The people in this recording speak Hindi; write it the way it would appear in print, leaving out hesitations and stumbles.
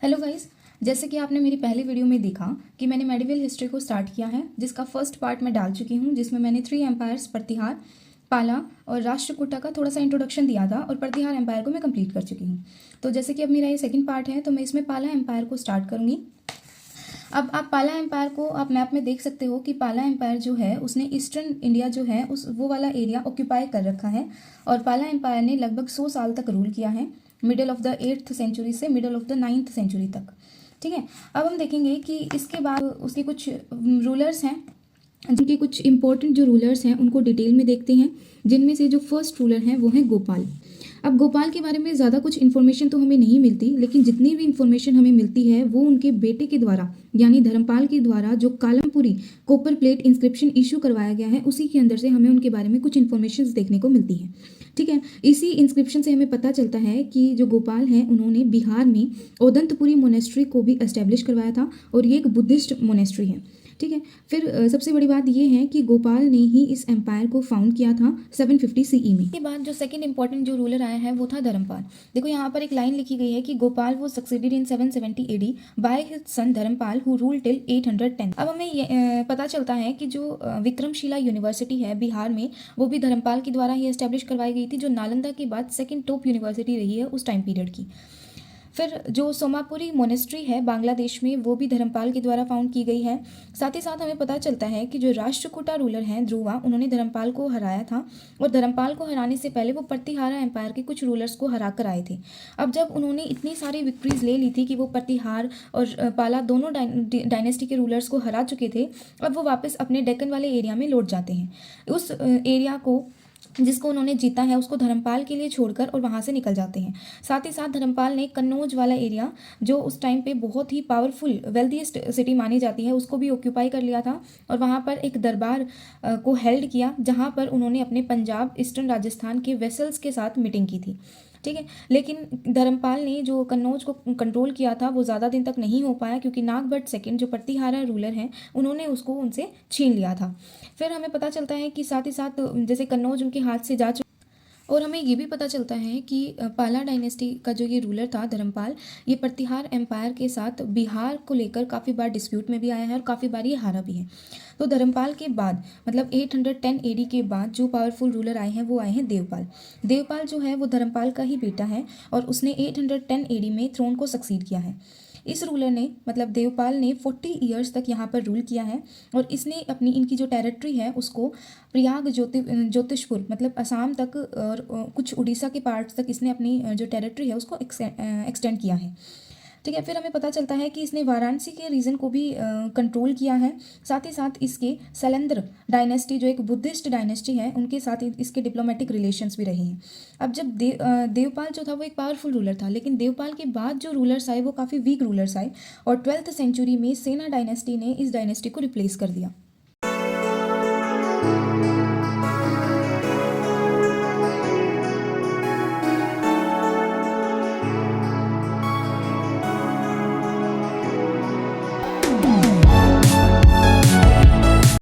Hello guys. जैसे कि आपने मेरी पहली वीडियो में देखा कि मैंने मेडिवल हिस्ट्री को स्टार्ट किया है, जिसका फर्स्ट पार्ट मैं डाल चुकी हूँ, जिसमें मैंने 3 एम्पायर्स प्रतिहार, पाला और राष्ट्रकूटा का थोड़ा सा इंट्रोडक्शन दिया था और प्रतिहार एम्पायर को मैं कंप्लीट कर चुकी हूँ। तो जैसे कि अब मेरा ये सेकंड पार्ट है, तो मैं इसमें पाला एम्पायर को स्टार्ट करूँगी। अब आप पाला एम्पायर को आप मैप में देख सकते हो कि पाला एम्पायर जो है उसने ईस्टर्न इंडिया जो है उस वो वाला एरिया ऑक्यूपाई कर रखा है और पाला एम्पायर ने लगभग 100 साल तक रूल किया है, middle of the 8th century से middle of the 9th century तक। ठीक है। अब हम देखेंगे कि इसके बाद उसके कुछ रूलर्स हैं, जिनके कुछ इंपॉर्टेंट जो रूलर्स हैं उनको डिटेल में देखते हैं, जिनमें से जो फर्स्ट रूलर हैं वो हैं गोपाल। अब गोपाल के बारे में ज़्यादा कुछ इन्फॉर्मेशन तो हमें नहीं मिलती, लेकिन जितनी भी इन्फॉर्मेशन हमें मिलती है वो उनके बेटे के द्वारा यानी धर्मपाल के द्वारा जो कालमपुरी कॉपर प्लेट इंस्क्रिप्शन इशू करवाया गया है उसी के अंदर से हमें उनके बारे में कुछ इन्फॉर्मेशन देखने को मिलती है। ठीक है। इसी इंस्क्रिप्शन से हमें पता चलता है कि जो गोपाल हैं उन्होंने बिहार में ओदंतपुरी मोनेस्ट्री को भी एस्टेब्लिश करवाया था और ये एक बुद्धिस्ट मोनेस्ट्री है। ठीक है। फिर सबसे बड़ी बात ये है कि गोपाल ने ही इस एम्पायर को फाउंड किया था 750 सीई में। इसके बाद जो सेकंड इंपॉर्टेंट जो रूलर आया है वो था धर्मपाल। देखो यहाँ पर एक लाइन लिखी गई है कि गोपाल वो succeeded in 770 AD by his son Dharmapal who rule till 810। अब हमें पता चलता है कि जो विक्रमशिला यूनिवर्सिटी है बिहार में वो भी धर्मपाल के द्वारा ही एस्टेब्लिश करवाई गई थी, जो नालंदा के बाद सेकेंड टॉप यूनिवर्सिटी रही है उस टाइम पीरियड की। फिर जो सोमापुरी मोनेस्ट्री है बांग्लादेश में वो भी धर्मपाल के द्वारा फाउंड की गई है। साथ ही साथ हमें पता चलता है कि जो राष्ट्रकूटा रूलर हैं ध्रुवा, उन्होंने धर्मपाल को हराया था और धर्मपाल को हराने से पहले वो प्रतिहारा एम्पायर के कुछ रूलर्स को हरा कर आए थे। अब जब उन्होंने इतनी सारी विक्ट्रीज ले ली थी कि वो प्रतिहार और पाला दोनों डायनेस्टी के रूलर्स को हरा चुके थे, अब वो वापस अपने डेक्कन वाले एरिया में लौट जाते हैं। उस एरिया को जिसको उन्होंने जीता है उसको धर्मपाल के लिए छोड़कर और वहाँ से निकल जाते हैं। साथ ही साथ धर्मपाल ने कन्नौज वाला एरिया जो उस टाइम पे बहुत ही पावरफुल वेल्थीएस्ट सिटी मानी जाती है उसको भी ऑक्यूपाई कर लिया था और वहाँ पर एक दरबार को हेल्ड किया, जहाँ पर उन्होंने अपने पंजाब ईस्टर्न राजस्थान के वेसल्स के साथ मीटिंग की थी। ठीक है। लेकिन धर्मपाल ने जो कन्नौज को कंट्रोल किया था वो ज़्यादा दिन तक नहीं हो पाया, क्योंकि नागभट्ट सेकंड जो प्रतिहारा रूलर हैं उन्होंने उसको उनसे छीन लिया था। फिर हमें पता चलता है कि साथ ही साथ जैसे कन्नौज उनके हाथ से जा चुका, और हमें ये भी पता चलता है कि पाला डायनेस्टी का जो ये रूलर था धर्मपाल, ये प्रतिहार एम्पायर के साथ बिहार को लेकर काफ़ी बार डिस्प्यूट में भी आया है और काफ़ी बार ये हारा भी है। तो धर्मपाल के बाद मतलब 810 एडी के बाद जो पावरफुल रूलर आए हैं वो आए हैं देवपाल। देवपाल जो है वो धर्मपाल का ही बेटा है और उसने 810 एडी में थ्रोन को सक्सीड किया है। इस रूलर ने मतलब देवपाल ने 40 ईयर्स तक यहाँ पर रूल किया है और इसने अपनी इनकी जो टेरिटरी है उसको प्रयाग ज्योतिषपुर मतलब असम तक और कुछ उड़ीसा के पार्ट्स तक इसने अपनी जो टेरिटरी है उसको एक्सटेंड किया है। ठीक है। फिर हमें पता चलता है कि इसने वाराणसी के रीजन को भी कंट्रोल किया है। साथ ही साथ इसके सैलेंद्र डायनेस्टी जो एक बुद्धिस्ट डायनेस्टी है उनके साथ इसके डिप्लोमेटिक रिलेशंस भी रहे हैं। अब जब देवपाल जो था वो एक पावरफुल रूलर था, लेकिन देवपाल के बाद जो रूलर्स आए वो काफ़ी वीक रूलर्स आए और 12th सेंचुरी में सेना डायनेस्टी ने इस डायनेस्टी को रिप्लेस कर दिया।